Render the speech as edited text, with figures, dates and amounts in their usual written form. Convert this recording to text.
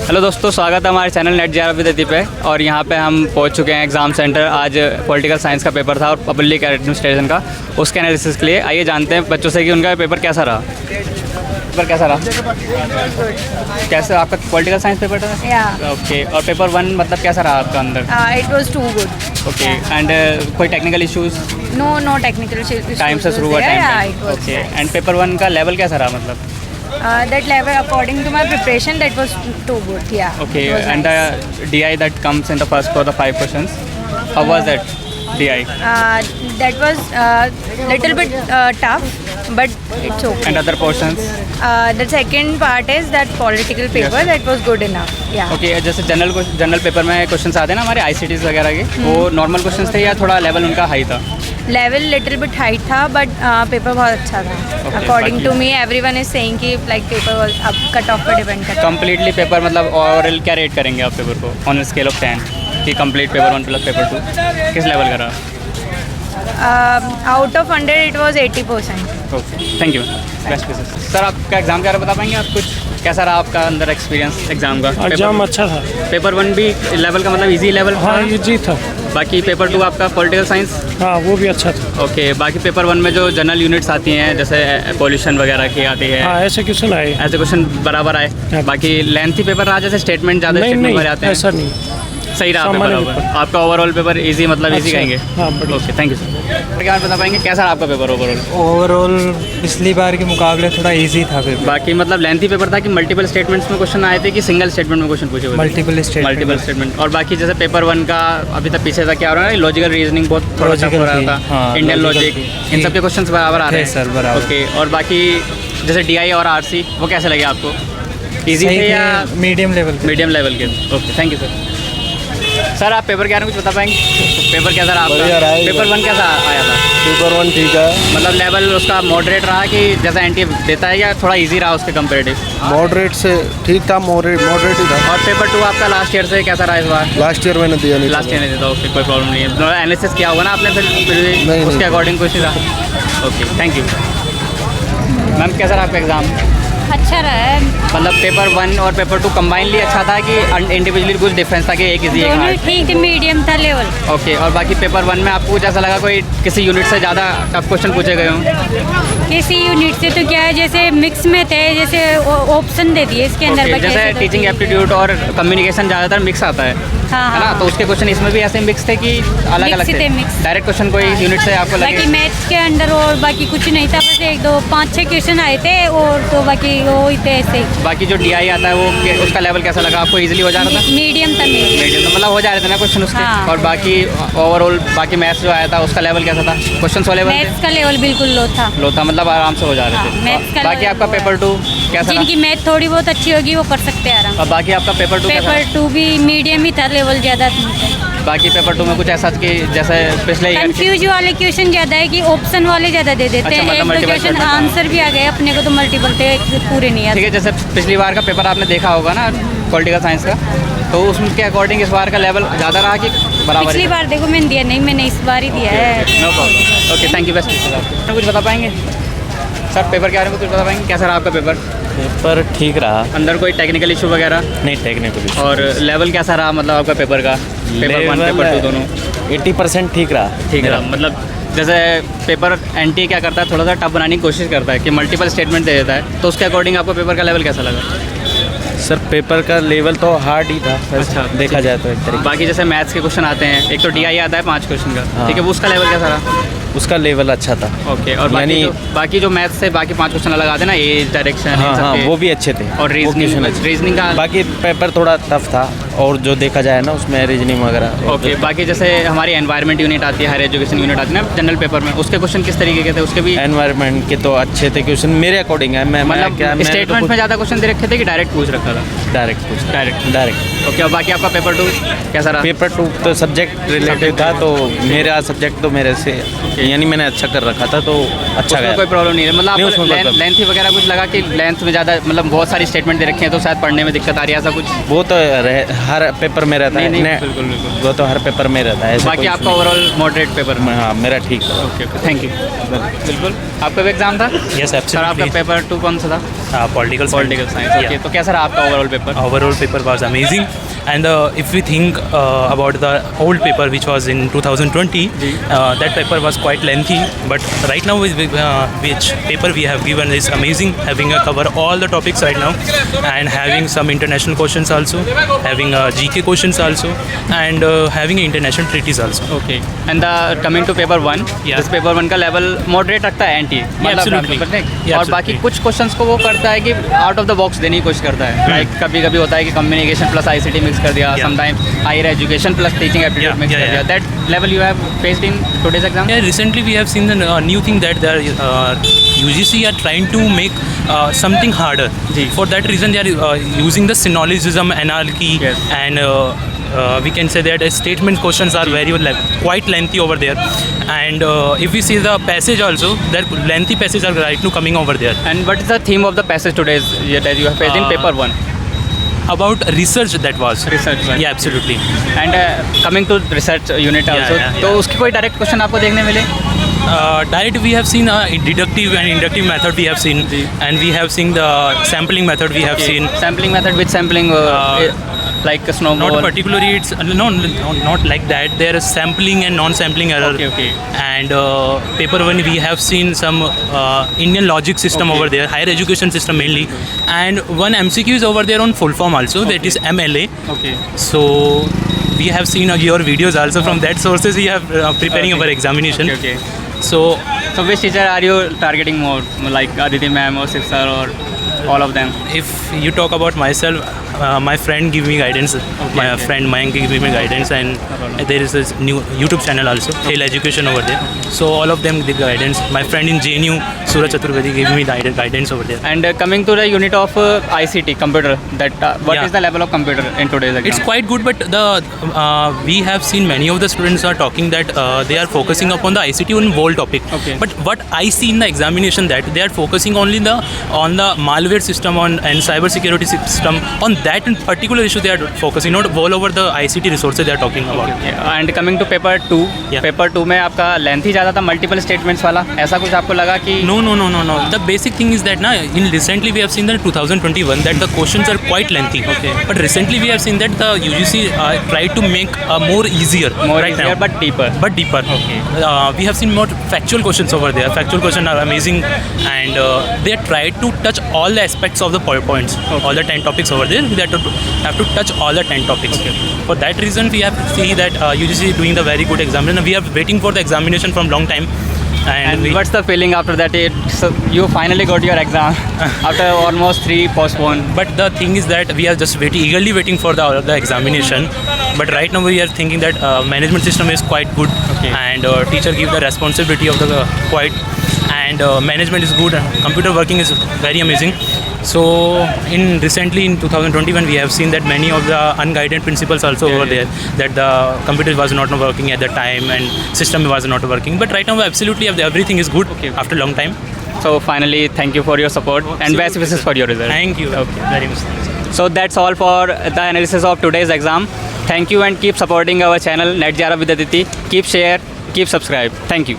Hello दोस्तों, स्वागत है हमारे चैनल नेट JR विद अतिप पे। और यहाँ पे हम पहुँच चुके हैं एग्ज़ाम सेंटर। आज पॉलिटिकल साइंस का पेपर था और पब्लिक एडमिनिस्ट्रेशन का, उसके एनालिसिस के लिए। आइए जानते हैं बच्चों से कि उनका पेपर कैसा रहा। पेपर कैसा रहा? कैसे आपका पॉलिटिकल साइंस पेपर था? ओके। और पेपर 1 मतलब कैसा रहा आपका अंदर? It was too good. Okay. And कोई technical issues? No technical issues. Time से शुरू हुआ Yeah, it time? was. Okay. And paper 1 का लेवल कैसा रहा मतलब? That level, according to my preparation, that was too good. Yeah. Okay, it was and nice. the DI that comes in the first for the 5 questions, how was that DI? That was little bit tough, but it's okay. And other portions? The second part is that political paper. Yes. That was good enough. Yeah. Okay, जैसे general paper में questions आते हैं ना हमारे ICTs वगैरह के, वो normal questions थे या थोड़ा लेवल उनका हाई था? Level little bit high था, but पेपर बहुत अच्छा था. Okay, According बाकी- to me, everyone is saying कि like paper was अब कट ऑफ पर डिपेंड करता है. कम्प्लीटली पेपर मतलब ओवरऑल क्या रेट करेंगे आप पेपर को ऑन स्केल ऑफ 10 कि कंप्लीट पेपर 1 प्लस पेपर 2 किस लेवल का रहा? Out of 100 it was 80%. Okay, thank you. Best wishes. Sir आपका एग्ज़ाम क्या रहा बता पाएंगे आप कुछ? कैसा रहा आपका अंदर एक्सपीरियंस एग्ज़ाम का? एग्जाम अच्छा था। पेपर 1 भी लेवल का मतलब इजी लेवल? हाँ, इजी था। बाकी पेपर 2 आपका पॉलिटिकल साइंस? हाँ, वो भी अच्छा था। ओके। बाकी पेपर 1 में जो जनरल यूनिट्स आती हैं जैसे पॉल्यूशन वगैरह की आती है, हाँ, ऐसे क्वेश्चन आए। ऐसे क्वेश्चन बराबर आए? हाँ। बाकी लेंथी पेपर रहा जैसे स्टेटमेंट ज़्यादा नहीं स्टेटमेंट भरे नहीं, आते हैं? ऐसा नहीं। सही रहा पेपर सामान्य ओवरऑल? पेपर। आपका ओवरऑल पेपर इजी मतलब इजी अच्छा, कहेंगे? हाँ, बढ़िया। Okay, thank you sir. क्या आप बता पाएंगे कैसा रहा आपका पेपर ओवरऑल? ओवरऑल पिछली बार के मुकाबले थोड़ा इजी था पेपर। बाकी मतलब लेंथी पेपर था कि मल्टीपल स्टेटमेंट्स में क्वेश्चन आए थे कि सिंगल स्टेटमेंट में क्वेश्चन पूछे हुए थे? Multiple statement. और बाकी जैसे पेपर 1 का अभी तक पीछे था क्या हो रहा है, लॉजिकल रीजनिंग बहुत थोड़ा टफ हो रहा था, हाँ, इंडियन logical लॉजिक, थी। इन सब के क्वेश्चंस बराबर आ रहे हैं? सर, बराबर। ओके। और बाकी जैसे DI और RC वो कैसे लगे आपको? इजी थे या मीडियम लेवल? मीडियम लेवल के? Okay, thank you sir. Sir आप पेपर के बारे में कुछ बता पाएंगे? पेपर कैसा रहा बढ़िया रहा आपका? है। पेपर 1 कैसा आया था? पेपर 1 ठीक है। मतलब लेवल उसका मॉडरेट रहा कि जैसा NT देता है या थोड़ा इजी रहा उसके कंपेरेटिव? मॉडरेट से ठीक था, मॉडरेट ही था। और पेपर 2 आपका लास्ट ईयर से कैसा रहा इस बार? लास्ट ईयर मैंने दिया नहीं था। लास्ट ईयर नहीं देता, ओके, कोई प्रॉब्लम नहीं है। एनालिसिस किया होगा ना आपने फिर भी नहीं। उसके अकॉर्डिंग कुछ नहीं था? Okay, thank you. मैम कैसा रहा आपका एग्ज़ाम? अच्छा रहा है. मतलब पेपर 1 और पेपर 2 कंबाइनली अच्छा था कि इंडिविजुअली कुछ डिफरेंस था कि एक इजी एक दोनों हार्ड? ठीक थे, मीडियम था लेवल. ओके। और बाकी पेपर 1 में आपको कुछ ऐसा लगा कोई किसी यूनिट से ज़्यादा टफ क्वेश्चन पूछे गए हों? किसी यूनिट से तो क्या है, जैसे मिक्स में थे, जैसे ऑप्शन दे दिए इसके अंदर. Okay, बाकी जैसे ऐसे तो टीचिंग ठीक. एप्टीट्यूड और कम्युनिकेशन ज़्यादातर मिक्स आता है हाँ, है ना? हाँ. तो उसके क्वेश्चन इसमें भी ऐसे मिक्स थे कि अलग अलग Mix थे, mix. डायरेक्ट क्वेश्चन कोई यूनिट से आपको बाकी लगे? मैथ्स के अंदर और बाकी कुछ नहीं था, बस 1 2 5 6 क्वेश्चन आए थे और तो बाकी वो ही थे ऐसे ही. बाकी जो DI आता है वो उसका लेवल कैसा लगा आपको? इजीली हो जा रहा था? मीडियम था, मीडियम. मीडियम मतलब हो जा रहे थे ना क्वेश्चन उसके? हाँ। और बाकी ओवरऑल बाकी मैथ्स जो आया था उसका लेवल कैसा था? क्वेश्चन वाले मैथ्स का लेवल बिल्कुल लो था. लो था मतलब आराम से हो जा रहे हाँ, थे? मैथ्स का बाकी level आपका लो पेपर 2 कैसा जिनकी रहा? मैथ थोड़ी बहुत अच्छी होगी वो कर सकते हैं आराम. और बाकी आपका पेपर 2 कैसा? पेपर 2 भी मीडियम ही था, लेवल ज़्यादा था. बाकी पेपर 2 में कुछ ऐसा कि जैसे पिछले ईयर कंफ्यूज वाले क्वेश्चन ज़्यादा है कि ऑप्शन वाले ज़्यादा दे देते अच्छा, हैं. मतलब एक दो multiple क्वेश्चन choice आंसर भी आ गए अपने को, तो मल्टीपल थे, पूरे नहीं ठीक आते. है। जैसे पिछली बार का पेपर आपने देखा होगा ना पॉलिटिकल साइंस का, तो उसके अकॉर्डिंग इस बार का लेवल ज़्यादा रहा कि बराबर? पिछली बार देखो मैंने दिया नहीं, मैंने इस बार ही दिया है. No problem. Okay, thank you. Best कुछ बता पाएंगे सर पेपर के बारे में? कुछ बता पाएंगे कैसा रहा आपका पेपर? पेपर ठीक रहा। अंदर कोई टेक्निकल इशू वगैरह? नहीं, टेक्निकल और लेवल कैसा रहा मतलब आपका पेपर का? पेपर 1 पेपर 2 दोनों 80% ठीक रहा। ठीक रहा? मतलब जैसे पेपर NT क्या करता है, थोड़ा सा टफ बनाने की कोशिश करता है कि मल्टीपल स्टेटमेंट दे देता है, तो उसके अकॉर्डिंग आपको पेपर का लेवल कैसा लगा? सर पेपर का लेवल तो हार्ड ही था। अच्छा, देखा जाए तो एक तरीके बाकी जैसे मैथ्स के क्वेश्चन आते हैं, एक तो DI आता है 5 क्वेश्चन का, हाँ। ठीक है, वो उसका लेवल कैसा रहा? उसका लेवल अच्छा था। ओके। और बाकी जो मैथ्स से बाकी 5 क्वेश्चन अलग आते हैं ना, एज, डायरेक्शन, हाँ हाँ, वो भी अच्छे थे। और रीजनिंग का बाकी पेपर थोड़ा टफ था, और जो देखा जाए ना उसमें रीजनिंग वगैरह। ओके। बाकी जैसे हमारी एनवायरनमेंट यूनिट आती है, हायर एजुकेशन यूनिट आती है ना जनरल पेपर में, उसके क्वेश्चन किस तरीके के थे? उसके भी एनवायरनमेंट के तो अच्छे थे क्वेश्चन मेरे अकॉर्डिंग है। मतलब स्टेटमेंट में ज़्यादा क्वेश्चन दे रखे थे कि डायरेक्ट पूछ रखा था? डायरेक्ट। ओके। और बाकी आपका पेपर 2 कैसा रहा? पेपर 2 तो सब्जेक्ट रिलेटेड था, तो मेरा सब्जेक्ट तो मेरे से यानी मैंने अच्छा कर रखा था, तो अच्छा गया। कोई प्रॉब्लम नहीं है मतलब नहीं, उसमें कोई आपको problem। लेंथ वगैरह कुछ लगा कि लेंथ में ज़्यादा मतलब बहुत सारी स्टेटमेंट दे रखे हैं तो शायद पढ़ने में दिक्कत आ रही है, ऐसा कुछ? वो तो हर पेपर में रहता है। नहीं, बिल्कुल बिल्कुल। वो तो हर पेपर में रहता है। बाकी आपका ओवरऑल मॉडरेट पेपर में? हाँ, मेरा ठीक था। Okay, thank you. बिल्कुल। आपका भी एग्जाम था? यस, सर आपका पेपर 2 कौन सा था? Political science. ओके, तो कैसा रहा आपका overall paper? Overall paper was amazing. And if we think about the old paper which was in 2020, that paper was quite lengthy. But right now, which paper we have given is amazing, having a cover all the topics right now, and having some international questions also, having GK questions also, and having international treaties also. Okay. And coming to paper 1, Yeah. this paper 1 का level moderate रखता है NT, absolutely. और absolutely. बाकी कुछ questions को वो करता है कि आउट ऑफ द बॉक्स देने की कोशिश करता है. लाइक कभी कभी होता है कि कम्युनिकेशन प्लस ICT मिक्स कर दिया, Yeah. Sometime higher education plus teaching aptitude Yeah, mix yeah, कर दिया. yeah. That level you have faced in today's exam? Yeah, recently we have seen the new thing that the UGC are trying to make something harder. जी. For that reason, they are using the synologism, anarchy, Yes. and we can say that statement questions are very quite lengthy over there. And if we see the passage also, that lengthy passages are right now coming over there. And what is the theme of the passage today that you have faced in paper 1? About research that was. Research one. Yeah, absolutely. And coming to research unit also, yeah, तो yeah. उसके कोई direct question आपको देखने मिले? Direct we have seen deductive and inductive method we have seen, and we have seen the sampling method we have seen. Sampling method, which sampling like snowball? Not particularly, it's not like that. There is sampling and non-sampling error. Okay. And paper 1 we have seen some Indian logic system over there, higher education system mainly, and one MCQ is over there on full form also, that is MLA. Okay. So we have seen your videos also. From that sources we have preparing Okay. our examination. Okay. So So which teacher are you targeting more, like Aditi ma'am or Shiv sir or all of them? if you talk about myself, my friend give me guidance. My friend Mayank give me guidance, and there is this new YouTube channel also, Hail Education over there. So all of them give guidance. My friend in JNU, Suraj Chaturvedi, gave me guidance over there. And coming to the unit of ICT, computer, that what Yeah. is the level of computer in today's exam? It's quite good, but we have seen many of the students are talking that they are focusing upon the ICT on whole topic. Okay. But what I see in the examination that they are focusing only on the malware system and cyber security system. On that in particular issue they are focusing, not all over the ICT resources they are talking about. And coming to paper 2, Yeah. Paper 2 में आपका length ही ज़्यादा था, multiple statements वाला, ऐसा कुछ आपको लगा कि? No. The basic thing is that in recently we have seen that 2021 that the questions are quite lengthy. Okay. But recently we have seen that the UGC tried to make more easier. More right easier now. but deeper. But deeper. Okay. We have seen more factual questions over there. Factual questions are amazing, and they tried to touch all the aspects of the points. Okay. All the 10 topics over there. They have to touch all the 10 topics. Okay. For that reason, we have to see that UGC is doing the very good examination. We are waiting for the examination from long time. And what's the feeling after that? So you finally got your exam after almost 3 postponed. But the thing is that we are just eagerly waiting for the examination. But right now we are thinking that management system is quite good, Okay. and teacher give the responsibility of the quite, and management is good. Computer working is very amazing. So recently in 2021 we have seen that many of the unguided principals also over there, that the computer was not working at the time and system was not working. But right now absolutely everything is good after long time. So finally, thank you for your support and best wishes for your result. Thank you very much. So that's all for the analysis of today's exam. Thank you and keep supporting our channel NetJR with Aditi. Keep share, keep subscribe. Thank you.